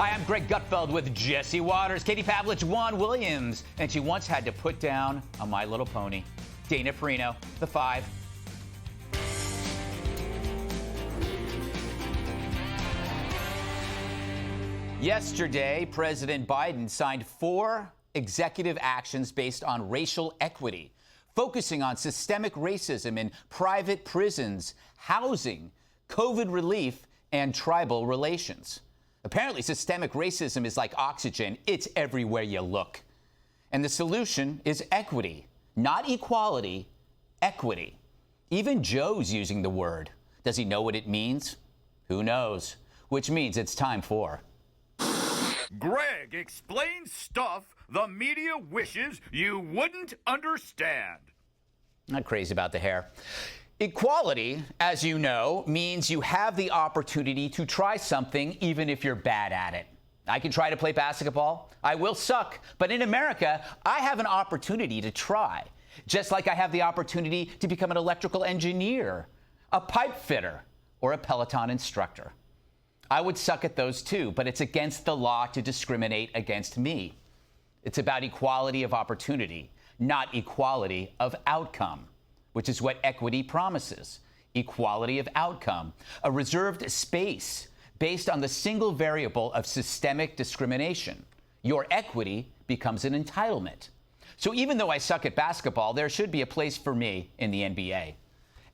Hi, I'm Greg Gutfeld with Jesse Waters, Katie Pavlich, Juan Williams, and she once had to put down a My Little Pony. Dana Perino, the 5. Yesterday, President Biden signed 4 executive actions based on racial equity, focusing on systemic racism in private prisons, housing, COVID relief, and tribal relations. Apparently, systemic racism is like oxygen. It's everywhere you look. And the solution is equity, not equality, equity. Even Joe's using the word. Does he know what it means? Who knows? Which means it's time for Greg explains stuff the media wishes you wouldn't understand. Not crazy about the hair. Equality, as you know, means you have the opportunity to try something even if you're bad at it. I can try to play basketball. I will suck. But in America, I have an opportunity to try. Just like I have the opportunity to become an electrical engineer, a pipe fitter, or a Peloton instructor. I would suck at those too, but it's against the law to discriminate against me. It's about equality of opportunity, not equality of outcome, which is what equity promises. Equality of outcome, a reserved space based on the single variable of systemic discrimination. Your equity becomes an entitlement. So even though I suck at basketball, there should be a place for me in the NBA.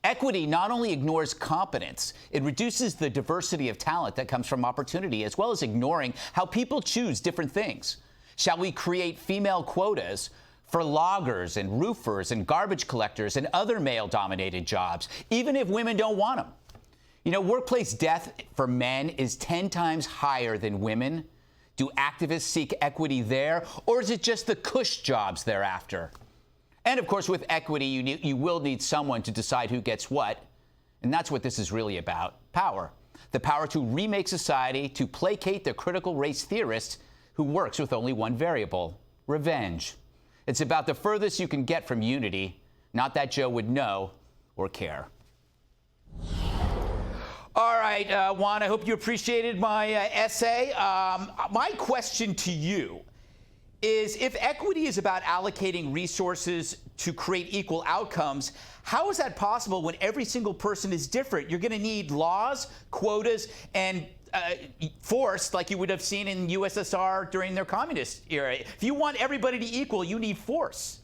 Equity not only ignores competence, it reduces the diversity of talent that comes from opportunity, as well as ignoring how people choose different things. Shall we create female quotas for loggers and roofers and garbage collectors and other male-dominated jobs, even if women don't want them? You know, workplace death for men is 10 times higher than women. Do activists seek equity there, or is it just the cush jobs they're after? And, of course, with equity, you will need someone to decide who gets what. And that's what this is really about, power. The power to remake society, to placate the critical race theorist who works with only one variable, revenge. It's about the furthest you can get from unity, not that Joe would know or care. All right, Juan, I hope you appreciated my essay. My question to you is, if equity is about allocating resources to create equal outcomes, how is that possible when every single person is different? You're going to need laws, quotas, and force like you would have seen in USSR during their communist era. If you want everybody to equal, you need force.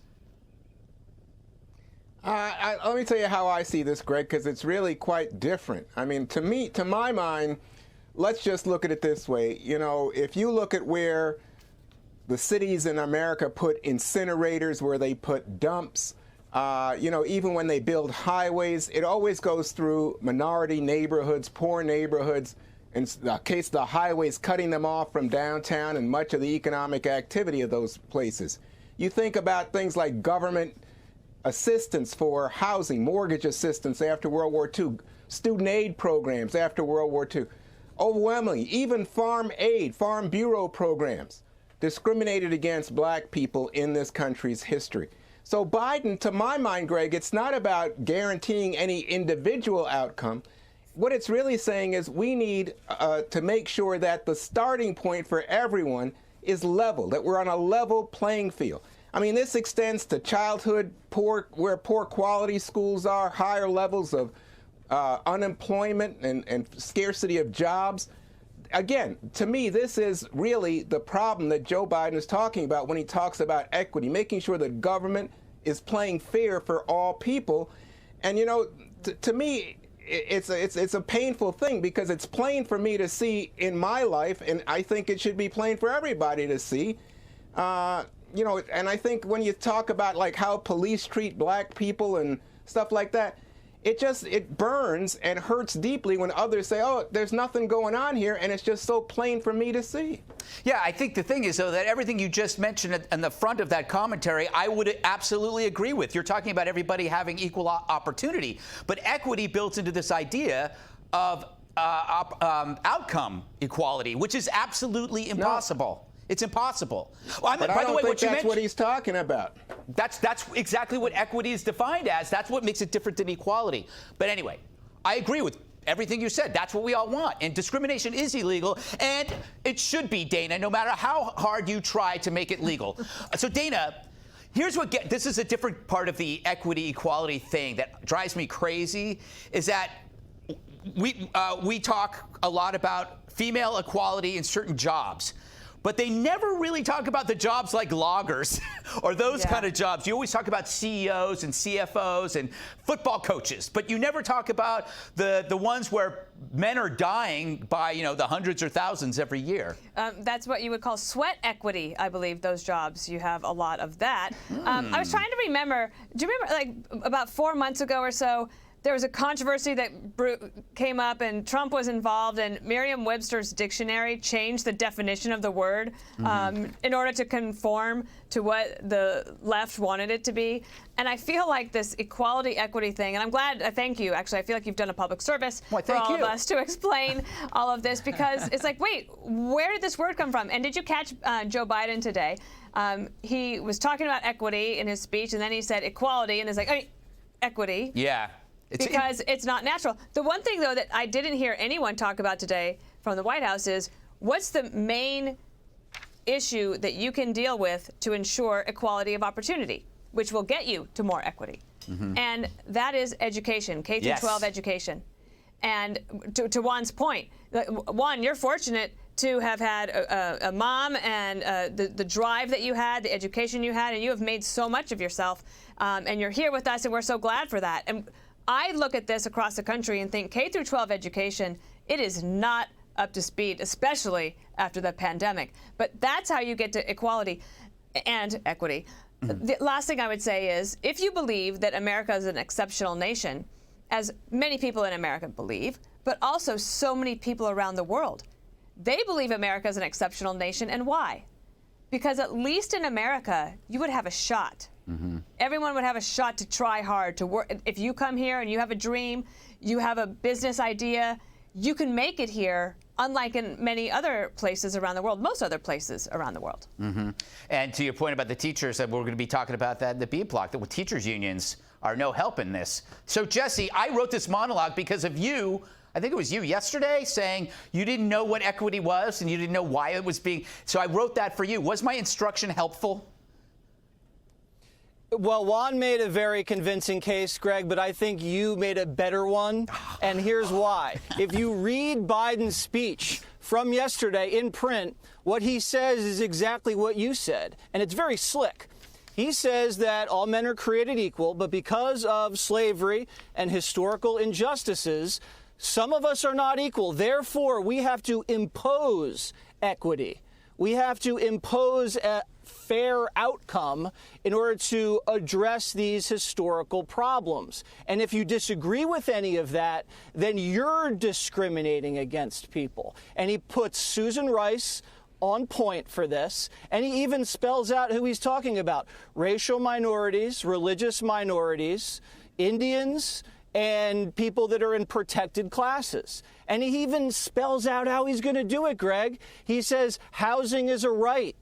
Let me tell you how I see this, Greg, because it's really quite different. I mean, to my mind, let's just look at it this way. You know, if you look at where the cities in America put incinerators, where they put dumps, you know, even when they build highways, it always goes through minority neighborhoods, poor neighborhoods. In the case of the highways, cutting them off from downtown and much of the economic activity of those places. You think about things like government assistance for housing, mortgage assistance after World War II, student aid programs after World War II. Overwhelmingly, even farm aid, farm bureau programs discriminated against black people in this country's history. So Biden, to my mind, Greg, it's not about guaranteeing any individual outcome. What it's really saying is we need to make sure that the starting point for everyone is level, that we're on a level playing field. I mean, this extends to childhood, where poor quality schools are, higher levels of unemployment and scarcity of jobs. Again, to me, this is really the problem that Joe Biden is talking about when he talks about equity, making sure that government is playing fair for all people. And, you know, to me, it's a painful thing, because it's plain for me to see in my life, and I think it should be plain for everybody to see. You know, and I think when you talk about like how police treat black people and stuff like that, it burns and hurts deeply when others say, oh, there's nothing going on here, and it's just so plain for me to see. Yeah, I think the thing is, though, that everything you just mentioned in the front of that commentary, I would absolutely agree with. You're talking about everybody having equal opportunity, but equity built into this idea of outcome equality, which is absolutely impossible. No. It's impossible. Well, but I don't think that's what he's talking about. That's exactly what equity is defined as. That's what makes it different than equality. But anyway, I agree with everything you said. That's what we all want. And discrimination is illegal, and it should be, Dana, no matter how hard you try to make it legal. So, Dana, here's what this is a different part of the equity equality thing that drives me crazy, is that we talk a lot about female equality in certain jobs. But they never really talk about the jobs like loggers or those kind of jobs. You always talk about CEOs and CFOs and football coaches, but you never talk about the ones where men are dying by, the hundreds or thousands every year. That's what you would call sweat equity, I believe, those jobs. You have a lot of that. I was trying to remember, do you remember like about 4 months ago or so, there was a controversy that came up, and Trump was involved, and Merriam-Webster's dictionary changed the definition of the word in order to conform to what the left wanted it to be. And I feel like this equality, equity thing, and I'm glad, thank you, actually, I feel like you've done a public service for all of us to explain all of this, because it's like, wait, where did this word come from? And did you catch Joe Biden today? He was talking about equity in his speech, and then he said equality, and it's like, equity. Yeah. Because it's not natural. The one thing, though, that I didn't hear anyone talk about today from the White House is, what's the main issue that you can deal with to ensure equality of opportunity, which will get you to more equity? And that is education, K through 12 education. And to Juan's point, Juan, you're fortunate to have had a mom and the drive that you had, the education you had, and you have made so much of yourself. And you're here with us, and we're so glad for that. And I look at this across the country and think K through 12 education, it is not up to speed, especially after the pandemic. But that's how you get to equality and equity. The last thing I would say is, if you believe that America is an exceptional nation, as many people in America believe, but also so many people around the world, they believe America is an exceptional nation. And why? Because at least in America, you would have a shot. Everyone would have a shot to try hard, to work. If you come here and you have a dream, you have a business idea, you can make it here, unlike in many other places around the world, most other places around the world. And to your point about the teachers, we're going to be talking about that in the B block, that teachers unions are no help in this. So, Jesse, I wrote this monologue because of you. I think it was you yesterday saying you didn't know what equity was and you didn't know why it was being. So I wrote that for you. Was my instruction helpful? Well, Juan made a very convincing case, Greg, but I think you made a better one, and here's why. If you read Biden's speech from yesterday in print, what he says is exactly what you said, and it's very slick. He says that all men are created equal, but because of slavery and historical injustices, some of us are not equal. Therefore, we have to impose equity. We have to impose a fair outcome in order to address these historical problems. And if you disagree with any of that, then you're discriminating against people. And he puts Susan Rice on point for this, and he even spells out who he's talking about: racial minorities, religious minorities, Indians, and people that are in protected classes. And he even spells out how he's going to do it, Greg. He says housing is a right,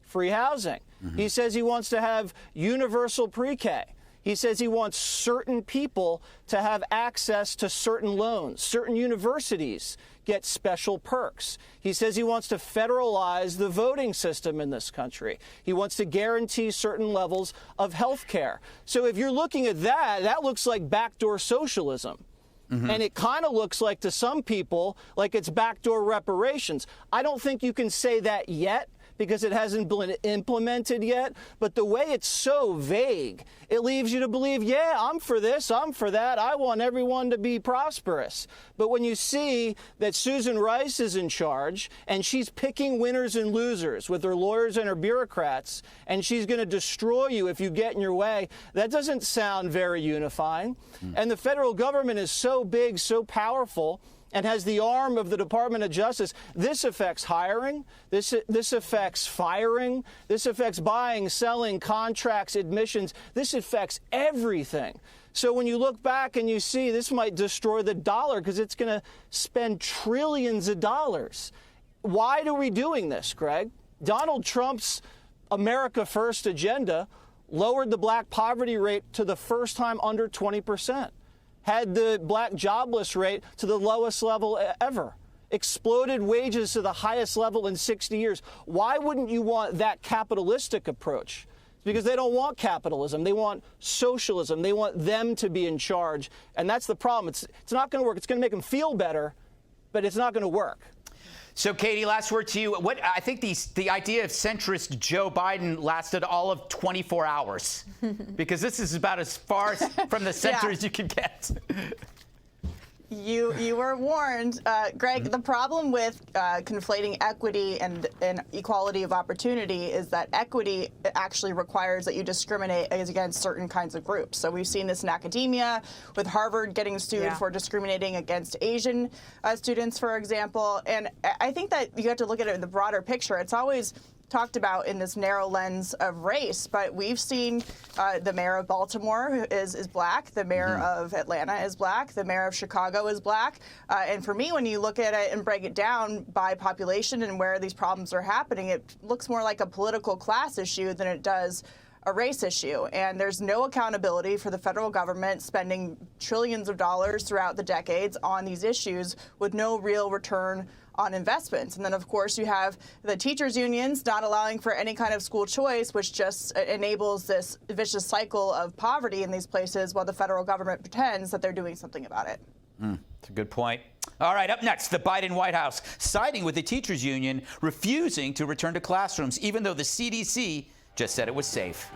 free housing. He says he wants to have universal pre-K. He says he wants certain people to have access to certain loans. Certain universities get special perks. He says he wants to federalize the voting system in this country. He wants to guarantee certain levels of health care. So if you're looking at that, that looks like backdoor socialism. And it kind of looks like, to some people, like it's backdoor reparations. I don't think you can say that yet, because it hasn't been implemented yet. But the way it's so vague, it leaves you to believe, yeah, I'm for this, I'm for that. I want everyone to be prosperous. But when you see that Susan Rice is in charge and she's picking winners and losers with her lawyers and her bureaucrats, and she's going to destroy you if you get in your way, that doesn't sound very unifying. And the federal government is so big, so powerful, and has the arm of the Department of Justice. This affects hiring. This affects firing. This affects buying, selling, contracts, admissions. This affects everything. So when you look back and you see this might destroy the dollar, because it's going to spend trillions of dollars. Why are we doing this, Greg? Donald Trump's America First agenda lowered the black poverty rate to the first time under 20%. had the black jobless rate to the lowest level ever. Exploded wages to the highest level in 60 years. Why wouldn't you want that capitalistic approach? Because they don't want capitalism. They want socialism. They want them to be in charge. And that's the problem. It's not going to work. It's going to make them feel better, but it's not going to work. So, Katie, last word to you. What I think the idea of centrist Joe Biden lasted all of 24 hours, because this is about as far from the center as you can get. You were warned, Greg. The problem with conflating equity and equality of opportunity is that equity actually requires that you discriminate against certain kinds of groups. So we've seen this in academia, with Harvard getting sued for discriminating against Asian students, for example. And I think that you have to look at it in the broader picture. It's always talked about in this narrow lens of race, but we've seen the mayor of Baltimore is black, the mayor of Atlanta is black, the mayor of Chicago is black, and for me, when you look at it and break it down by population and where these problems are happening, it looks more like a political class issue than it does a race issue. And there's no accountability for the federal government spending trillions of dollars throughout the decades on these issues with no real return on investments. And then, of course, you have the teachers' unions not allowing for any kind of school choice, which just enables this vicious cycle of poverty in these places while the federal government pretends that they're doing something about it. That's a good point. All right, up next, the Biden White House siding with the teachers' union, refusing to return to classrooms, even though the CDC just said it was safe.